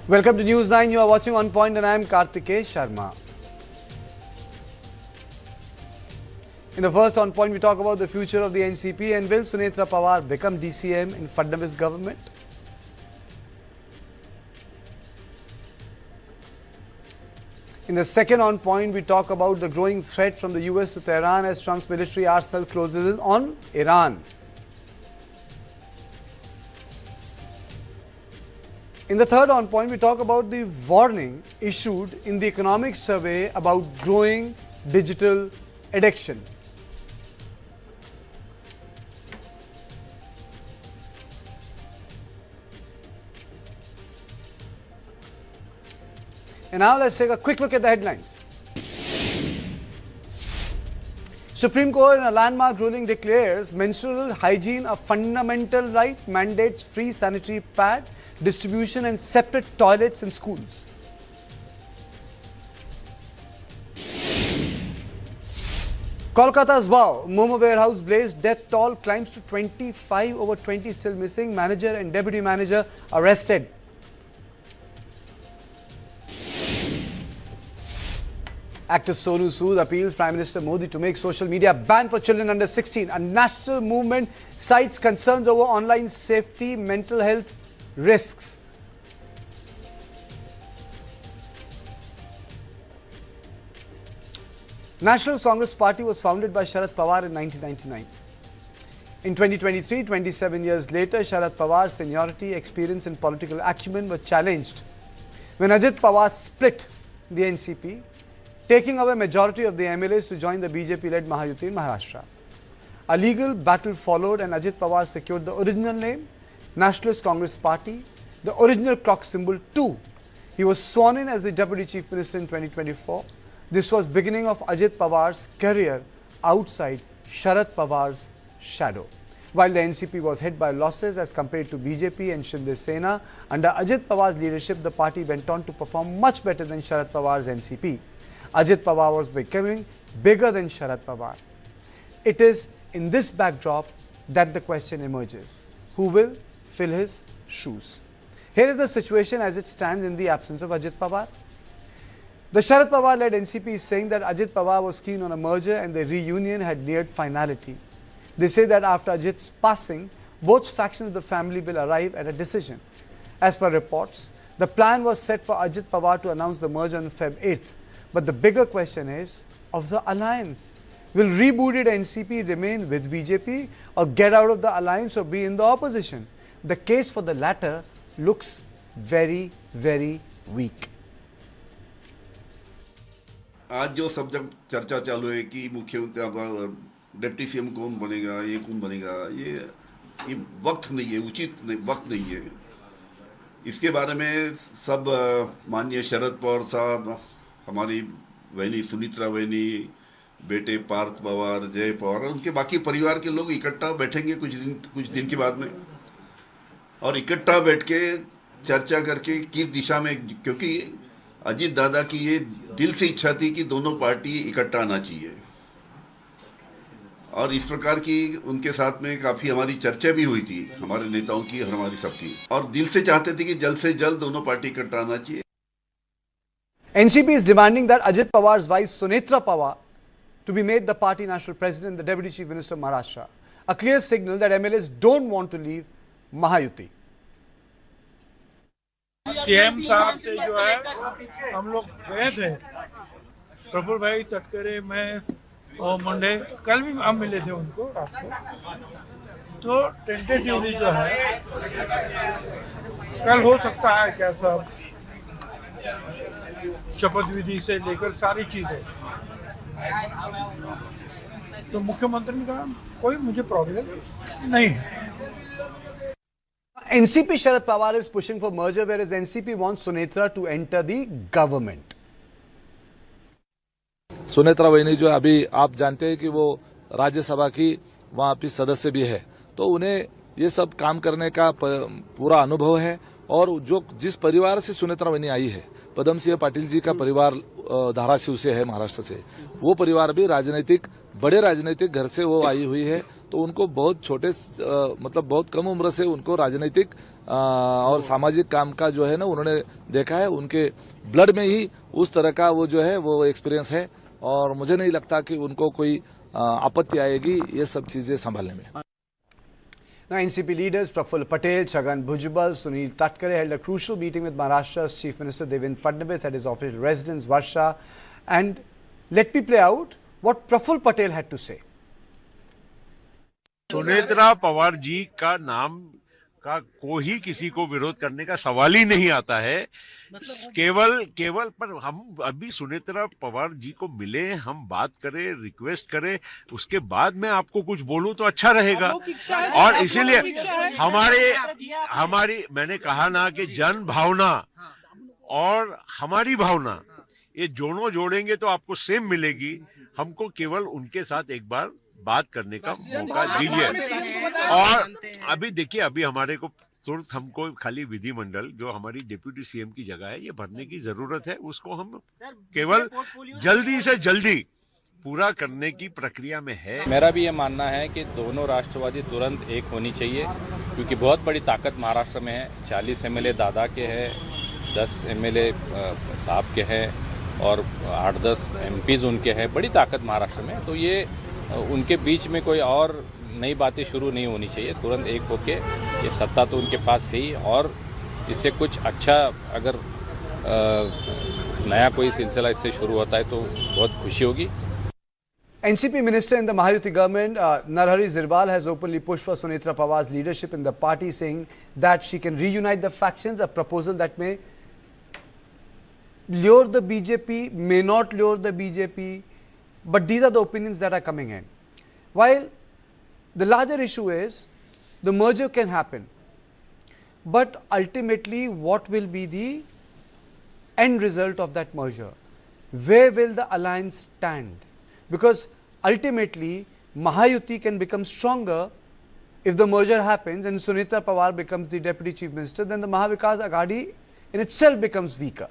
Welcome to News 9. You are watching On Point and I am Kartikeya Sharma. In the first On Point, we talk about the future of the NCP and will Sunetra Pawar become DCM in Fadnavis government? In the second On Point, we talk about the growing threat from the US to Tehran as Trump's military arsenal closes in on Iran. In the third On Point, we talk about the warning issued in the economic survey about growing digital addiction. And now let's take a quick look at the headlines. Supreme Court in a landmark ruling declares menstrual hygiene a fundamental right, mandates free sanitary pad distribution and separate toilets in schools. Kolkata's Wow Momo warehouse blaze, death toll climbs to 25, over 20 still missing, manager and deputy manager arrested. Actor Sonu Sood appeals Prime Minister Modi to make social media ban for children under 16. A national movement cites concerns over online safety, mental health risks. National Congress Party was founded by Sharad Pawar in 1999. In 2023, 27 years later, Sharad Pawar's seniority, experience and political acumen were challenged when Ajit Pawar split the NCP, taking away majority of the MLAs to join the BJP-led Mahayuti in Maharashtra. A legal battle followed and Ajit Pawar secured the original name, Nationalist Congress Party, the original clock symbol 2. He was sworn in as the Deputy Chief Minister in 2024. This was beginning of Ajit Pawar's career outside Sharad Pawar's shadow. While the NCP was hit by losses as compared to BJP and Shinde Sena, under Ajit Pawar's leadership, the party went on to perform much better than Sharad Pawar's NCP. Ajit Pawar was becoming bigger than Sharad Pawar. It is in this backdrop that the question emerges: who will fill his shoes? Here is the situation as it stands in the absence of Ajit Pawar. The Sharad Pawar-led NCP is saying that Ajit Pawar was keen on a merger and the reunion had neared finality. They say that after Ajit's passing, both factions of the family will arrive at a decision. As per reports, the plan was set for Ajit Pawar to announce the merger on Feb 8th. But the bigger question is of the alliance. Will rebooted NCP remain with BJP or get out of the alliance or be in the opposition? The case for the latter looks very, very weak. आज जो सब जब चर्चा चालू है कि मुख्यमंत्री deputy CM कौन बनेगा, ये कौन बनेगा, ये वक्त नहीं है, उचित वक्त नहीं है। इसके बारे में सब माननीय शरद पवार साहब, हमारी बहनी सुनीत्रा बहनी, बेटे पार्थ पवार, जय पवार, उनके बाकी परिवार के लोग इकट्ठा बैठेंगे कुछ दिन के बाद में और इकट्ठा बैठ के चर्चा करके किस दिशा में, क्योंकि अजीत दादा की ये दिल से इच्छा थी कि दोनों पार्टी इकट्ठा आना चाहिए और इस प्रकार की उनके साथ में काफ़ी हमारी चर्चा भी हुई थी, हमारे नेताओं की और हमारी सबकी, और दिल से चाहते थे कि जल्द से जल्द दोनों पार्टी इकट्ठा आना चाहिए। NCP is demanding that Ajit Pawar's wife Sunetra Pawar to be made the party national president and the Deputy Chief Minister of Maharashtra. A clear signal that MLAs don't want to leave Mahayuti. CM साहब से जो है हम लोग गए थे, प्रफुल भाई तटकरे, मैं और मुंडे, कल भी हम मिले थे उनको रात को। तो टेंटेटिवली जो है कल हो सकता है क्या सब शपथ विधि से लेकर सारी चीजें, तो मुख्यमंत्री ने कहा कोई मुझे प्रॉब्लम नहीं है। NCP Sharad Pawar is pushing for merger, whereas NCP wants Sunetra to enter the government. Sunetra बहनी जो अभी आप जानते हैं कि वो राज्यसभा की वहाँ पे सदस्य भी है, तो उन्हें ये सब काम करने का पूरा अनुभव है और जो जिस परिवार से सुनेत्रा बहनी आई है, पद्म सिंह पाटिल जी का परिवार धाराशिव से है, महाराष्ट्र से, वो परिवार भी बड़े राजनीतिक घर से वो आई हुई है तो उनको बहुत छोटे मतलब बहुत कम उम्र से उनको राजनीतिक और सामाजिक काम का जो है ना उन्होंने देखा है, उनके ब्लड में ही उस तरह का वो जो है वो एक्सपीरियंस है, और मुझे नहीं लगता कि उनको कोई आपत्ति आएगी ये सब चीजें संभालने में। Now, NCP leaders Praful Patel, Chhagan Bhujbal, Sunil Tatkare held a crucial meeting with Maharashtra's Chief Minister Devendra Fadnavis at his official residence, Varsha. And let me play out what Praful Patel had to say. Sunetra Pawar ji का नाम का कोई किसी को विरोध करने का सवाल ही नहीं आता है। केवल पर हम अभी सुनेत्रा पवार जी को मिले, हम बात करें, रिक्वेस्ट करें, उसके बाद मैं आपको कुछ बोलूं तो अच्छा रहेगा। और इसीलिए हमारी मैंने कहा ना कि जन भावना और हमारी भावना ये दोनों जोड़ेंगे तो आपको सेम मिलेगी। हमको केवल उनके साथ एक बार बात करने का मौका दीजिए। और अभी देखिए, अभी हमारे को तुरंत हमको खाली विधिमंडल जो हमारी डिप्यूटी सीएम की जगह है ये भरने की जरूरत है, उसको हम केवल जल्दी से जल्दी पूरा करने की प्रक्रिया में है। मेरा भी ये मानना है कि दोनों राष्ट्रवादी तुरंत एक होनी चाहिए, क्योंकि बहुत बड़ी ताकत महाराष्ट्र में है। 40 एमएलए दादा के हैं, 10 एमएलए साहब के हैं और 8-10 एमपीज उनके हैं। बड़ी ताकत महाराष्ट्र में, तो ये उनके बीच में कोई और नई बातें शुरू नहीं होनी चाहिए। तुरंत एक होके, ये सत्ता तो उनके पास है ही, और इससे कुछ अच्छा अगर नया कोई सिलसिला इससे शुरू होता है तो बहुत खुशी होगी। NCP minister in the Mahayuti government, Narhari Zirwal, has openly pushed for Sunetra Pawar's leadership in the party, saying that she can reunite the factions, a proposal that may lure the BJP, may not lure the BJP, but these are the opinions that are coming in. While the larger issue is the merger can happen, but ultimately what will be the end result of that merger? Where will the alliance stand? Because ultimately Mahayuti can become stronger if the merger happens and Sunetra Pawar becomes the deputy chief minister, then the Mahavikas Aghadi in itself becomes weaker.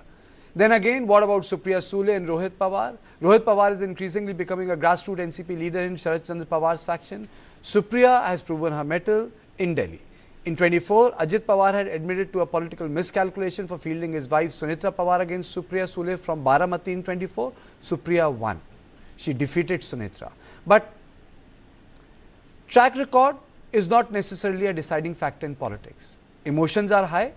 Then again, what about Supriya, Sule and Rohit Pawar? Rohit Pawar is increasingly becoming a grassroots NCP leader in Sharad Pawar's faction. Supriya has proven her mettle in Delhi. In 24, Ajit Pawar had admitted to a political miscalculation for fielding his wife Sunetra Pawar against Supriya Sule from Baramati in 24. Supriya won. She defeated Sunetra. But track record is not necessarily a deciding factor in politics. Emotions are high.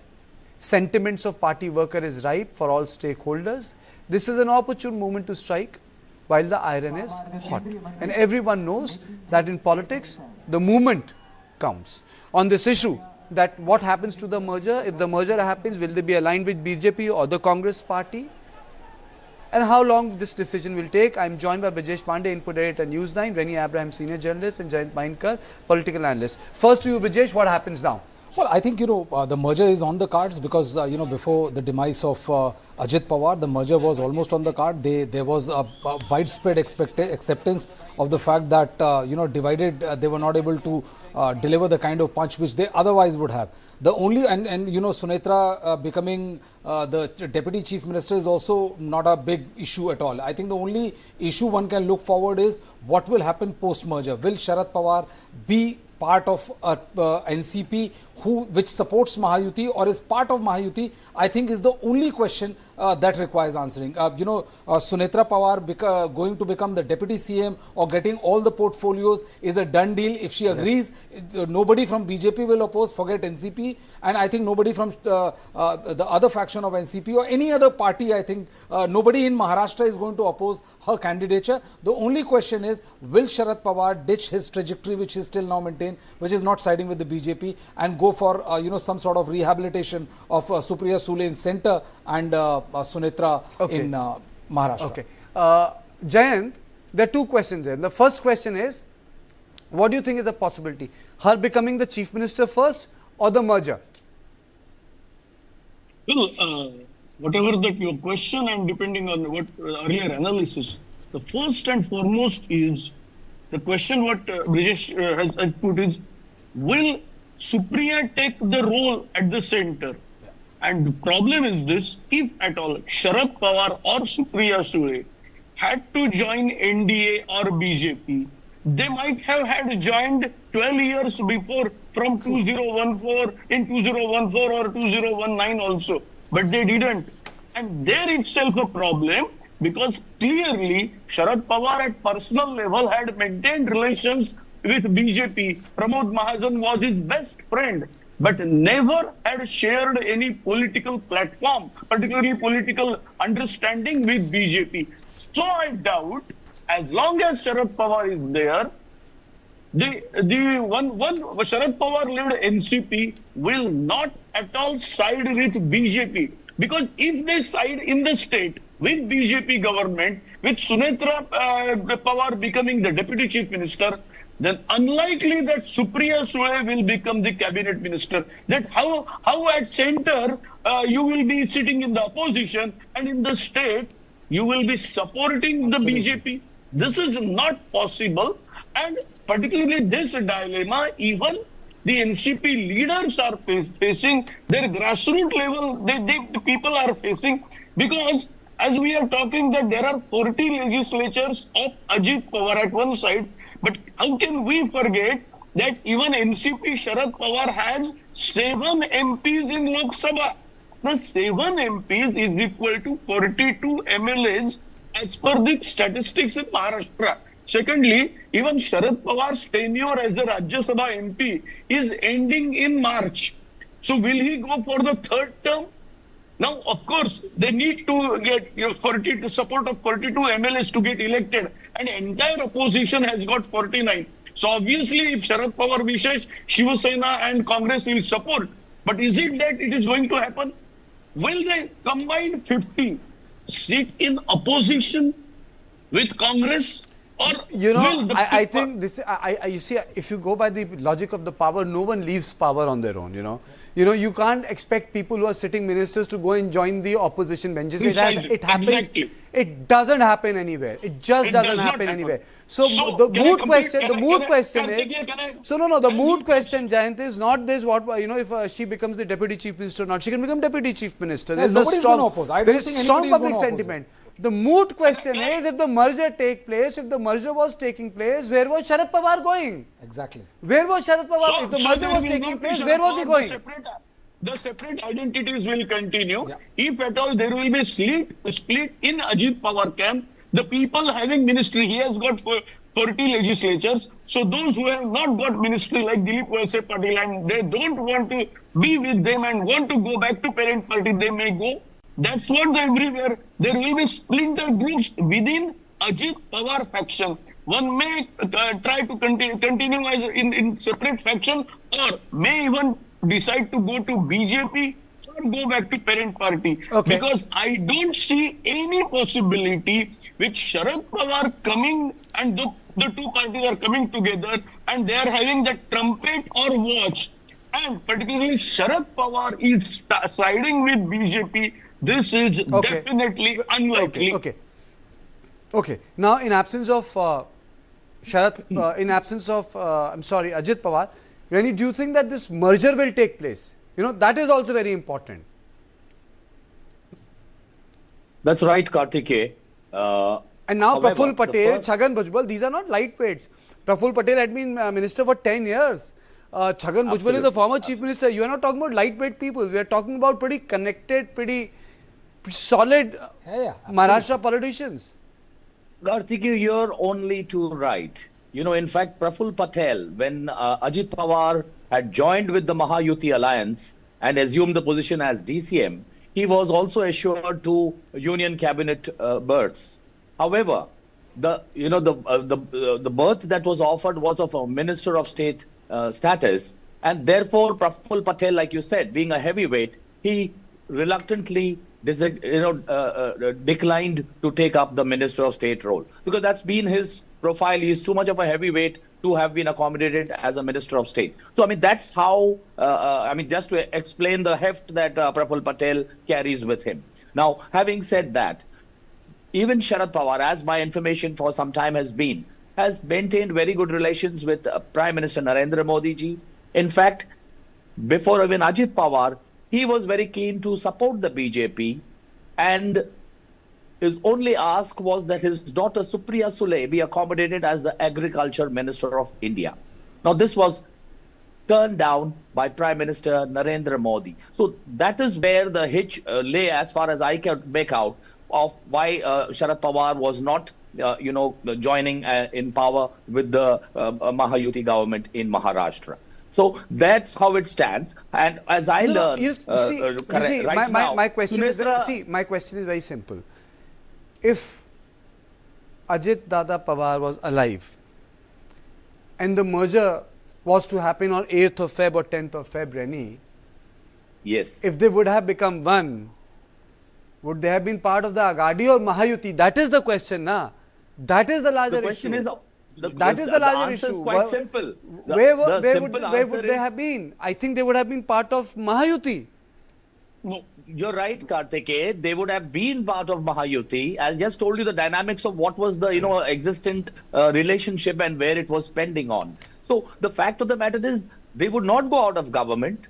Sentiments of party worker is ripe for all stakeholders. This is an opportune moment to strike while the iron is hot. And everyone knows that in politics, the movement counts. On this issue, that what happens to the merger, if the merger happens, will they be aligned with BJP or the Congress party? And how long this decision will take? I am joined by Brijesh Pandey, input editor News9, Rennie Abraham, senior journalist, and Jayant Mainkar, political analyst. First to you, Brijesh, what happens now? Well, I think, the merger is on the cards because, before the demise of Ajit Pawar, the merger was almost on the card. There was a widespread acceptance of the fact that, divided, they were not able to deliver the kind of punch which they otherwise would have. The only, Sunetra becoming the deputy chief minister is also not a big issue at all. I think the only issue one can look forward is what will happen post-merger. Will Sharad Pawar be part of NCP which supports Mahayuti or is part of Mahayuti, I think is the only question that requires answering. Sunetra Pawar going to become the deputy CM or getting all the portfolios is a done deal. If she agrees, nobody from BJP will oppose, forget NCP, and I think nobody from the other faction of NCP or any other party, I think nobody in Maharashtra is going to oppose her candidature. The only question is, will Sharad Pawar ditch his trajectory which is still now maintained, which is not siding with the BJP, and go for some sort of rehabilitation of Supriya Sule in centre and Sunetra in Maharashtra. Okay. Jayant, there are two questions there. The first question is, what do you think is the possibility? Her becoming the chief minister first or the merger? Well, whatever that your question and depending on what earlier analysis, the first and foremost is the question what Brijesh has put is, will Supriya take the role at the center? And the problem is this, if at all Sharad Pawar or Supriya Sule had to join NDA or BJP, they might have had joined 12 years before from 2014 in 2014 or 2019 also, but they didn't. And there itself a problem, because clearly Sharad Pawar at personal level had maintained relations with BJP. Pramod Mahajan was his best friend, but never had shared any political platform, particularly political understanding with BJP. So I doubt, as long as Sharad Pawar is there, the one Sharad Pawar led NCP will not at all side with BJP, because if they side in the state with BJP government, with Sunetra Pawar becoming the deputy chief minister, then unlikely that Supriya Sule will become the cabinet minister. That how at center you will be sitting in the opposition, and in the state you will be supporting the BJP. This is not possible, and particularly this dilemma, even the NCP leaders are facing, their grassroots level, the people are facing, because as we are talking that there are 40 legislatures of Ajit Pawar at one side, but how can we forget that even NCP Sharad Pawar has 7 MPs in Lok Sabha. The 7 MPs is equal to 42 MLAs as per the statistics in Maharashtra. Secondly, even Sharad Pawar's tenure as a Rajya Sabha MP is ending in March. So will he go for the 3rd term? Now, of course, they need to get support of 42 MLAs to get elected, and entire opposition has got 49. So obviously, if Sharad Pawar wishes, Shiva Sena and Congress will support. But is it that it is going to happen? Will they combine 50 sit in opposition with Congress? Or I think this. You see, if you go by the logic of the power, no one leaves power on their own. You can't expect people who are sitting ministers to go and join the opposition benches. It happens. Exactly. It doesn't happen anywhere. It just doesn't happen anywhere. So the mood question is. Jayant, is not this. If she becomes the deputy chief minister or not, she can become deputy chief minister. There is strong public sentiment. The moot question is, if the merger take place, if the merger was taking place, where was Sharad Pawar going? Exactly. Where was Sharad Pawar? If the merger was taking place, where was he going? The separate identities will continue. Yeah. If at all there will be split in Ajit Pawar camp, the people having ministry, he has got 40 legislatures. So those who have not got ministry, like Dilip Walse Patil, and they don't want to be with them and want to go back to parent party, they may go. That's what everywhere. There will be splinter groups within Ajit Pawar faction. One may try to continue as in separate faction, or may even decide to go to BJP or go back to parent party. Okay. Because I don't see any possibility with Sharad Pawar coming, and the two parties are coming together and they are having the trumpet or watch. And particularly Sharad Pawar is siding with BJP. This is definitely unlikely. Okay. Now, in absence of Ajit Pawar, Rani, do you think that this merger will take place? That is also very important. That's right, Kartikeya. And now Praful Patel, Chhagan Bhujbal, these are not lightweights. Praful Patel had been minister for 10 years. Chhagan Bhujbal is the former chief minister. You are not talking about lightweight people. We are talking about pretty connected, pretty solid Maharashtra politicians. Kartikeya, you're only too right. In fact, Praful Patel, when Ajit Pawar had joined with the Mahayuti alliance and assumed the position as DCM, he was also assured 2 union cabinet berths. However, the berth that was offered was of a minister of state status, and therefore Praful Patel, like you said, being a heavyweight, he reluctantly declined to take up the minister of state role, because that's been his profile. He is too much of a heavyweight to have been accommodated as a minister of state. So that's how just to explain the heft that Praful Patel carries with him. Now, having said that, even Sharad Pawar, as my information for some time has maintained very good relations with Prime Minister Narendra Modi ji. In fact, before even Ajit Pawar, he was very keen to support the BJP, and his only ask was that his daughter Supriya Sule be accommodated as the Agriculture Minister of India. Now, this was turned down by Prime Minister Narendra Modi. So that is where the hitch lay, as far as I can make out, of why Sharad Pawar was not, joining in power with the Mahayuti government in Maharashtra. So that's how it stands. And as I learned, my question is very simple. If Ajit Dada Pawar was alive and the merger was to happen on 8th of Feb or 10th of Feb, yes, if they would have become one, would they have been part of the Agadi or Mahayuti? That is the question, na? That is the larger issue. That is the larger issue. Is quite simple. Where would they have been? I think they would have been part of Mahayuti. No, you're right, Kartikeya. They would have been part of Mahayuti. I just told you the dynamics of what was the existent relationship and where it was pending on. So the fact of the matter is, they would not go out of government.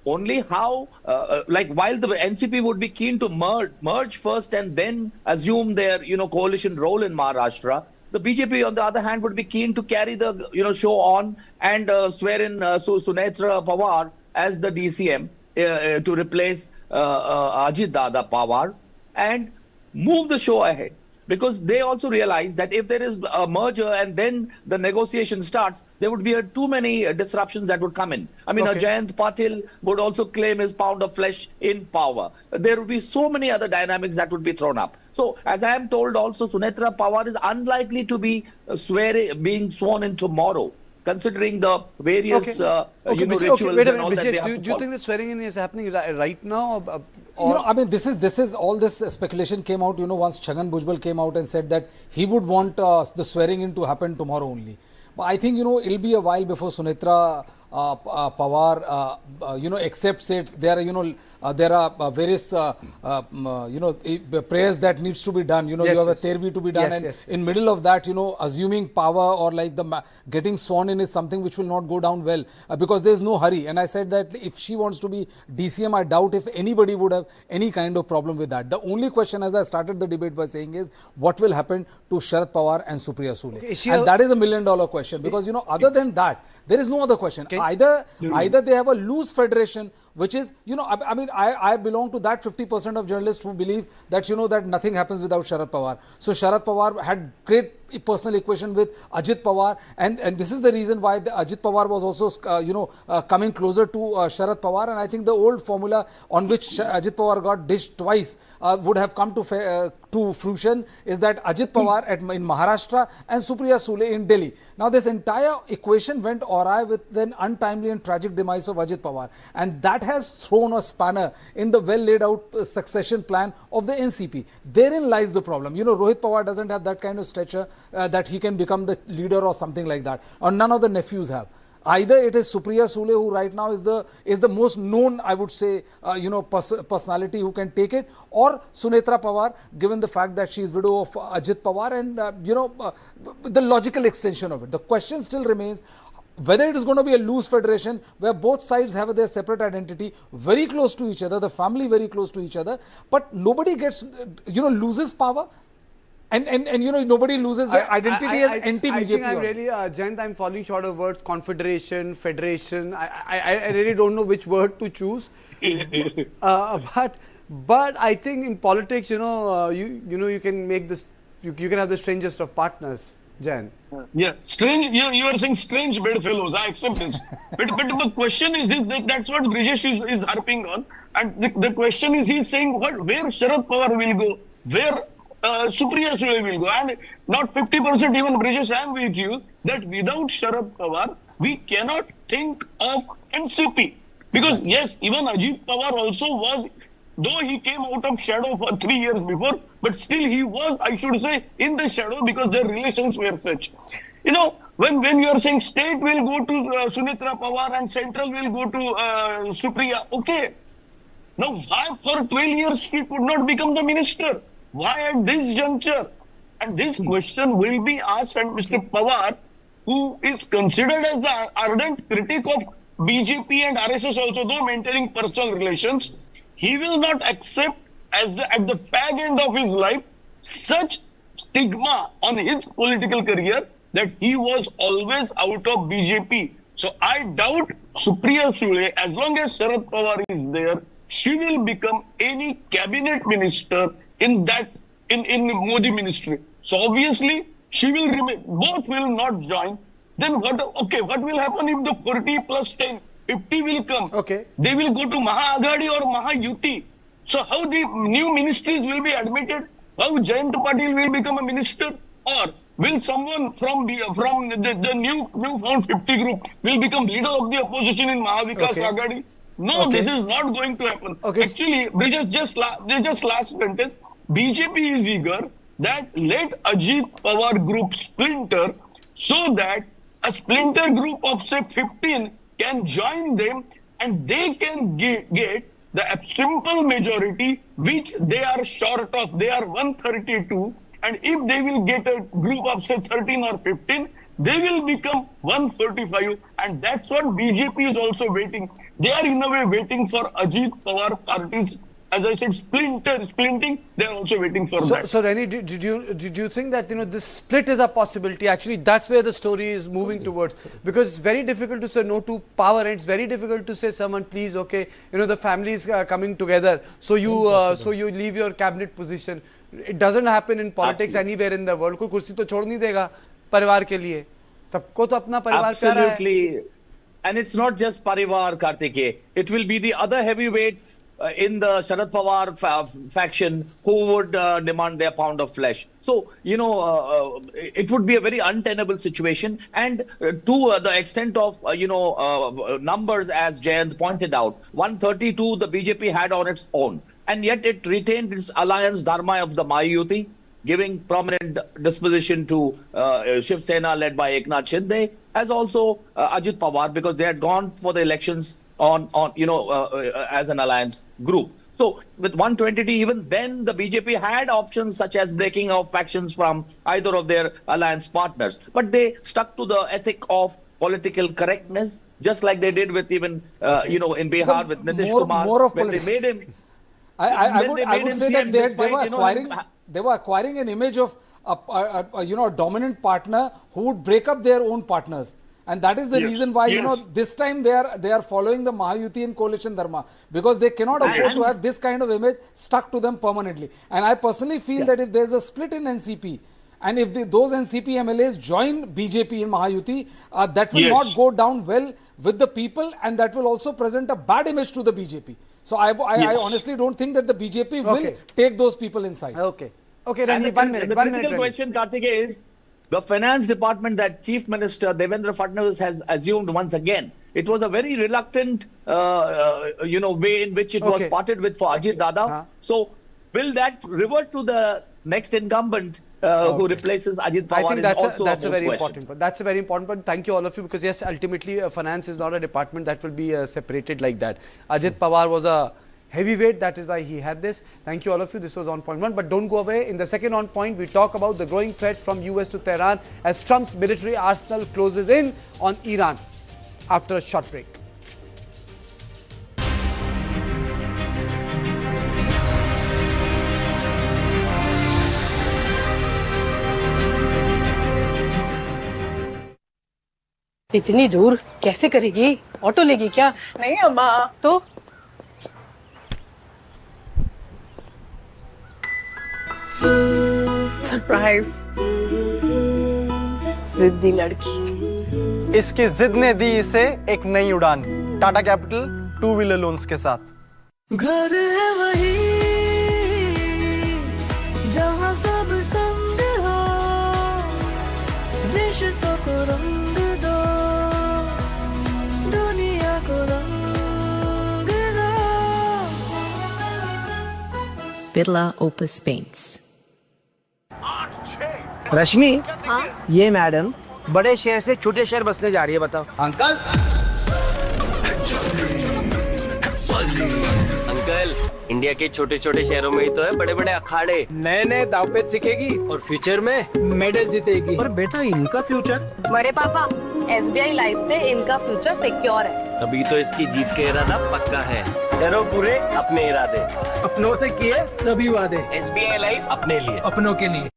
Only how, while the NCP would be keen to merge first and then assume their, coalition role in Maharashtra, the BJP, on the other hand, would be keen to carry the, show on and swear in Sunetra Pawar as the DCM to replace Ajit Dada Pawar and move the show ahead. Because they also realize that if there is a merger and then the negotiation starts, there would be too many disruptions that would come in. I mean, Ajit Patel would also claim his pound of flesh in power. There would be so many other dynamics that would be thrown up. So, as I am told also, Sunetra Pawar is unlikely to be being sworn in tomorrow, considering the various rituals wait a and all minute, that. do you think that swearing in is happening right now? I mean, this is all this speculation came out, once Chhagan Bhujbal came out and said that he would want the swearing in to happen tomorrow only. But I think, it'll be a while before Sunetra Pawar, accepts it. There are various, prayers that needs to be done. You have a therapy to be done, and in middle of that, assuming power or like getting sworn in is something which will not go down well because there is no hurry. And I said that if she wants to be DCM, I doubt if anybody would have any kind of problem with that. The only question, as I started the debate by saying, is what will happen to Sharad Pawar and Supriya Sule, and that is a $1 million question because other than that, there is no other question. Either they have a loose federation, which is, I belong to that 50% of journalists who believe that, that nothing happens without Sharad Pawar. So Sharad Pawar had great personal equation with Ajit Pawar, and this is the reason why Ajit Pawar was also, coming closer to Sharad Pawar, and I think the old formula on which Ajit Pawar got dished twice would have come to fruition is that Ajit Pawar in Maharashtra and Supriya Sule in Delhi. Now this entire equation went awry with an untimely and tragic demise of Ajit Pawar, and that has thrown a spanner in the well laid out succession plan of the NCP. Therein lies the problem. Rohit Pawar doesn't have that kind of stature that he can become the leader or something like that, or none of the nephews have. Either it is Supriya Sule, who right now is the most known, I would say, personality who can take it, or Sunetra Pawar, given the fact that she is widow of Ajit Pawar, and the logical extension of it. The question still remains whether it is going to be a loose federation where both sides have their separate identity, very close to each other, the family very close to each other, but nobody gets, loses power. And nobody loses their identity as anti-BJP. I think I'm really, Jayant, I'm falling short of words, confederation, federation. I really don't know which word to choose. But I think in politics, you can make this, you can have the strangest of partners, Jayant. Yeah, strange. You are saying strange bedfellows. I accept this. but the question is that's what Brijesh is harping on. And the question is, he's saying where Sharad Pawar will go, where Supriya Sule will go, and not 50%. Even Brijesh, I am with you that without Sharad Pawar, we cannot think of NCP. Because yes, even Ajit Pawar also was, though he came out of shadow for 3 years before, but still he was, I should say, in the shadow because their relations were such. When you are saying state will go to Sunetra Pawar and central will go to Supriya, okay. Now, why for 12 years she could not become the minister? Why at this juncture? And this question will be asked, and Mr. Pawar, who is considered as the ardent critic of BJP and RSS also, though maintaining personal relations, he will not accept at the fag end of his life, such stigma on his political career that he was always out of BJP. So I doubt Supriya Sule, as long as Sharad Pawar is there, she will become any cabinet minister in Modi ministry. So obviously she will remain. Both will not join. Then what will happen if the 40 plus 10, 50 will come? Okay. They will go to Mahagadi or Mahayuti. So how the new ministries will be admitted? How Jayant Patil will become a minister? Or will someone from the new found 50 group will become leader of the opposition in Mahavikas Agadi? No, this is not going to happen. Actually, just last sentence. BJP is eager that let Ajit Pawar group splinter so that a splinter group of say 15 can join them and they can get the simple majority which they are short of. They are 132, and if they will get a group of say 13 or 15, they will become 145, and that's what BJP is also waiting. They are in a way waiting for Ajit Pawar parties. As I said, splinting, they are also waiting for that. So Reni, did you think that this split is a possibility? Actually, that's where the story is moving towards, because it's very difficult to say no to power, and it's very difficult to say someone, please, okay, the family is coming together, so you leave your cabinet position. It doesn't happen in politics anywhere in the world. कोई कुर्सी तो छोड़ नहीं देगा परिवार के लिए. सबको तो अपना परिवार प्यारा है. Absolutely, and it's not just parivar, Kartikeya. It will be the other heavyweights in the Sharad Pawar faction who would demand their pound of flesh. So, it would be a very untenable situation. And to the extent of, numbers, as Jayant pointed out, 132 the BJP had on its own. And yet it retained its alliance dharma of the Mahayuti, giving prominent disposition to Shiv Sena led by Eknath Shinde, as also Ajit Pawar, because they had gone for the elections as an alliance group. So with 120, even then the BJP had options such as breaking off factions from either of their alliance partners. But they stuck to the ethic of political correctness, just like they did with even, in Bihar with Nitish Kumar. More of when they made him. I would say that they were acquiring an image of a dominant partner who would break up their own partners. And that is the reason why, this time they are following the Mahayuti and coalition dharma, because they cannot afford to have this kind of image stuck to them permanently. And I personally feel that if there is a split in NCP, and if those NCP MLAs join BJP in Mahayuti, that will not go down well with the people, and that will also present a bad image to the BJP. So I honestly don't think that the BJP will take those people inside. Okay, Rani, 1 minute. The critical question, Kartikeya, is the finance department that Chief Minister Devendra Fadnavis has assumed once again. It was a very reluctant, way in which it was parted with for Ajit Dada. So will that revert to the next incumbent who replaces Ajit Pawar? I think that's a very important point. That's a very important point. Thank you all of you, because yes, ultimately finance is not a department that will be separated like that. Ajit Pawar was a heavyweight, that is why he had this. Thank you all of you. This was On Point 1, but don't go away. In the second On Point, we talk about the growing threat from US to Tehran as Trump's military arsenal closes in on Iran after a short break. इतनी दूर कैसे करेगी? Auto लेगी क्या? नहीं अम्मा, तो surprise. जिद्दी लड़की। इसकी जिद ने दी इसे एक नई उड़ान, टाटा कैपिटल 2 व्हीलर लोन्स के साथ। घर है वही जहाँ सब संग हो, रिश्तों को रंग दो, दुनिया को रंग दो। Birla Opus Paints. रश्मि, ये मैडम बड़े शहर से छोटे शहर बसने जा रही है, बताओ। अंकल, इंडिया के छोटे छोटे शहरों में ही तो है बड़े बड़े अखाड़े। नए नए दावपेच सीखेगी और फ्यूचर में मेडल जीतेगी। पर बेटा, इनका फ्यूचर? बड़े पापा, SBI लाइफ से इनका फ्यूचर सिक्योर है। अभी तो इसकी जीत का इरादा पक्का है। डरो पूरे अपने इरादे, अपनों से किए सभी वादे। SBI लाइफ अपने लिए, अपनों के लिए।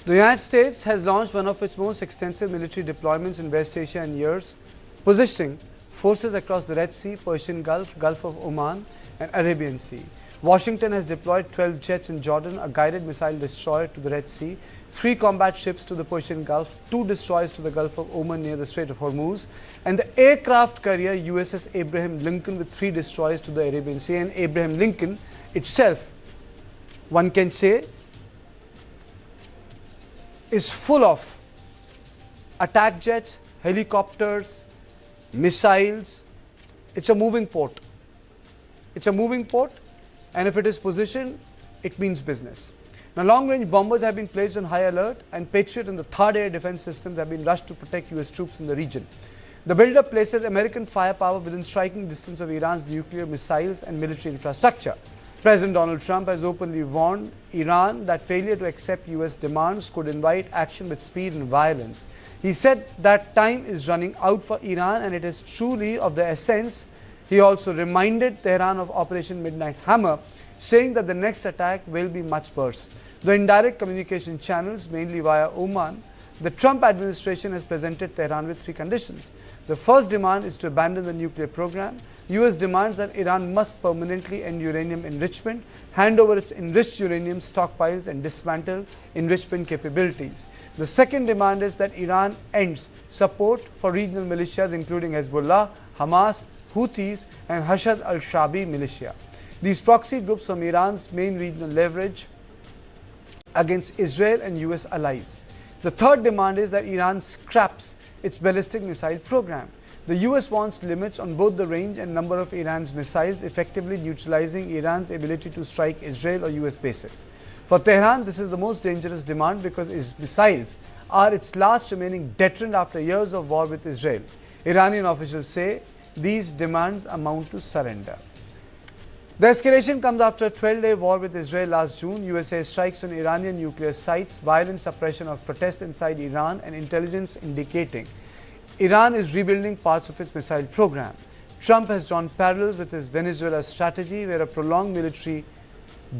The United States has launched one of its most extensive military deployments in West Asia in years, positioning forces across the Red Sea, Persian Gulf, Gulf of Oman and Arabian Sea. Washington has deployed 12 jets in Jordan, a guided missile destroyer to the Red Sea, 3 combat ships to the Persian Gulf, 2 destroyers to the Gulf of Oman near the Strait of Hormuz, and the aircraft carrier USS Abraham Lincoln with 3 destroyers to the Arabian Sea. And Abraham Lincoln itself, one can say, is full of attack jets, helicopters, missiles. It's a moving port. It's a moving port, and if it is positioned, it means business. Now, long-range bombers have been placed on high alert, and Patriot and the Third Air Defense Systems have been rushed to protect US troops in the region. The buildup places American firepower within striking distance of Iran's nuclear missiles and military infrastructure. President Donald Trump has openly warned Iran that failure to accept US demands could invite action with speed and violence. He said that time is running out for Iran and it is truly of the essence. He also reminded Tehran of Operation Midnight Hammer, saying that the next attack will be much worse. The indirect communication channels, mainly via Oman, the Trump administration has presented Tehran with 3 conditions. The first demand is to abandon the nuclear program. US demands that Iran must permanently end uranium enrichment, hand over its enriched uranium stockpiles and dismantle enrichment capabilities. The second demand is that Iran ends support for regional militias including Hezbollah, Hamas, Houthis and Hashd al-Shabi militia. These proxy groups from Iran's main regional leverage against Israel and US allies. The third demand is that Iran scraps its ballistic missile program. The US wants limits on both the range and number of Iran's missiles, effectively neutralizing Iran's ability to strike Israel or US bases. For Tehran, this is the most dangerous demand because its missiles are its last remaining deterrent after years of war with Israel. Iranian officials say these demands amount to surrender. The escalation comes after a 12-day war with Israel last June. USA strikes on Iranian nuclear sites, violent suppression of protests inside Iran and intelligence indicating Iran is rebuilding parts of its missile program. Trump has drawn parallels with his Venezuela strategy, where a prolonged military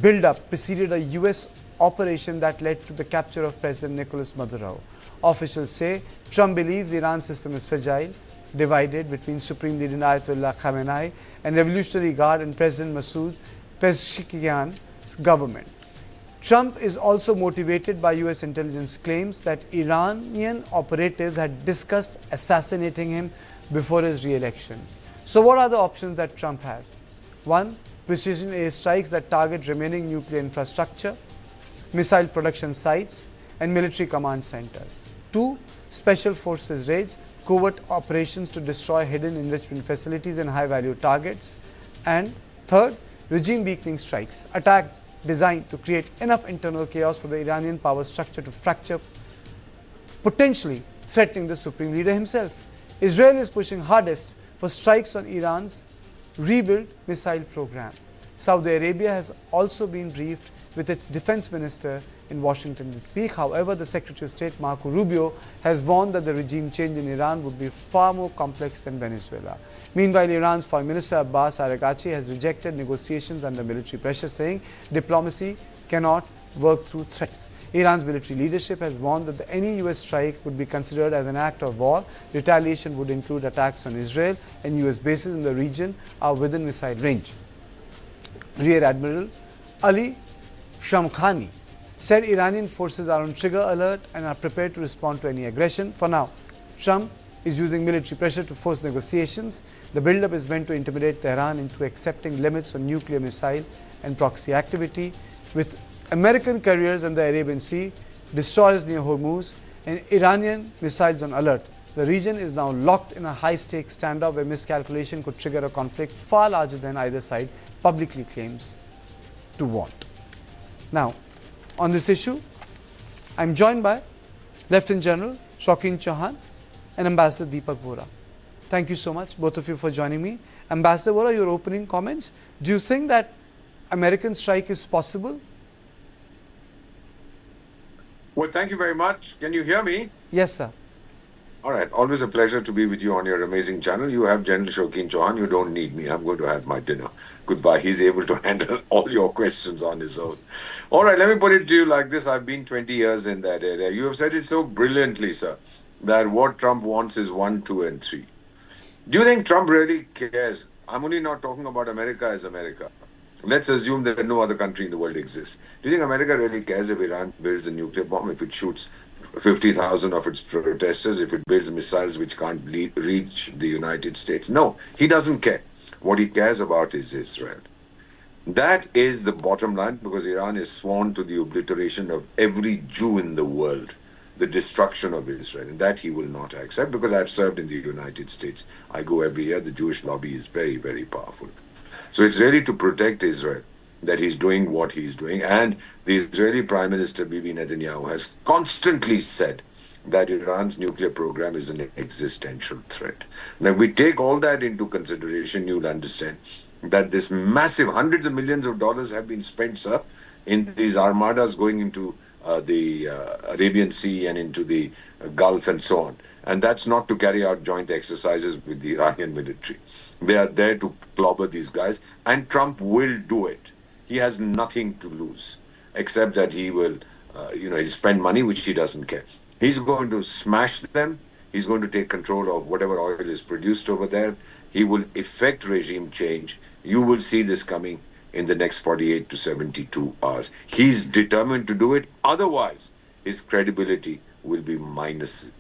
build-up preceded a US operation that led to the capture of President Nicolas Maduro. Officials say Trump believes Iran's system is fragile, divided between Supreme Leader Ayatollah Khamenei and Revolutionary Guard and President Masoud Pezeshkian's government. Trump is also motivated by US intelligence claims that Iranian operatives had discussed assassinating him before his re-election. So what are the options that Trump has? 1. Precision airstrikes that target remaining nuclear infrastructure, missile production sites and military command centers. 2. Special forces raids, covert operations to destroy hidden enrichment facilities and high-value targets. And 3rd, regime weakening strikes, attack designed to create enough internal chaos for the Iranian power structure to fracture, potentially threatening the supreme leader himself. Israel is pushing hardest for strikes on Iran's rebuilt missile program. Saudi Arabia has also been briefed with its defense minister in Washington this week. However, the Secretary of State Marco Rubio has warned that the regime change in Iran would be far more complex than Venezuela. Meanwhile, Iran's Foreign Minister Abbas Araghchi has rejected negotiations under military pressure, saying diplomacy cannot work through threats. Iran's military leadership has warned that any US strike would be considered as an act of war. Retaliation would include attacks on Israel, and US bases in the region are within missile range. Rear Admiral Ali Shamkhani said Iranian forces are on trigger alert and are prepared to respond to any aggression. For now, Trump is using military pressure to force negotiations. The build-up is meant to intimidate Tehran into accepting limits on nuclear missile and proxy activity. With American carriers in the Arabian Sea, destroyers near Hormuz, and Iranian missiles on alert, the region is now locked in a high-stakes standoff where miscalculation could trigger a conflict far larger than either side publicly claims to want. Now, on this issue, I'm joined by Lieutenant General Shaukin Chauhan and Ambassador Deepak Vora. Thank you so much, both of you, for joining me. Ambassador Vora, your opening comments. Do you think that American strike is possible? Well, thank you very much. Can you hear me? Yes, sir. All right. Always a pleasure to be with you on your amazing channel. You have General Shaukin Chauhan. You don't need me. I'm going to have my dinner. Goodbye. He's able to handle all your questions on his own. All right. Let me put it to you like this. I've been 20 years in that area. You have said it so brilliantly, sir, that what Trump wants is 1, 2, and 3. Do you think Trump really cares? I'm only not talking about America as America. Let's assume that no other country in the world exists. Do you think America really cares if Iran builds a nuclear bomb, if it shoots 50,000 of its protesters, if it builds missiles which can't reach the United States? No, he doesn't care. What he cares about is Israel. That is the bottom line, because Iran is sworn to the obliteration of every Jew in the world, the destruction of Israel, and that he will not accept, because I've served in the United States. I go every year. The Jewish lobby is very, very powerful. So it's really to protect Israel that he's doing what he's doing. And the Israeli Prime Minister Bibi Netanyahu has constantly said that Iran's nuclear program is an existential threat. Now, if we take all that into consideration, you'll understand that this massive hundreds of millions of dollars have been spent, sir, in these armadas going into the Arabian Sea and into the Gulf and so on. And that's not to carry out joint exercises with the Iranian military. They are there to clobber these guys, and Trump will do it. He has nothing to lose, except that he will, he'll spend money, which he doesn't care. He's going to smash them. He's going to take control of whatever oil is produced over there. He will effect regime change. You will see this coming in the next 48 to 72 hours. He's determined to do it. Otherwise, his credibility will be minus.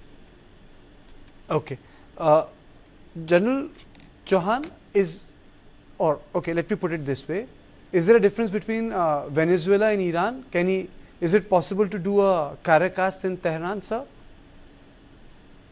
Okay. General Chauhan let me put it this way. Is there a difference between Venezuela and Iran? Is it possible to do a Caracas in Tehran, sir?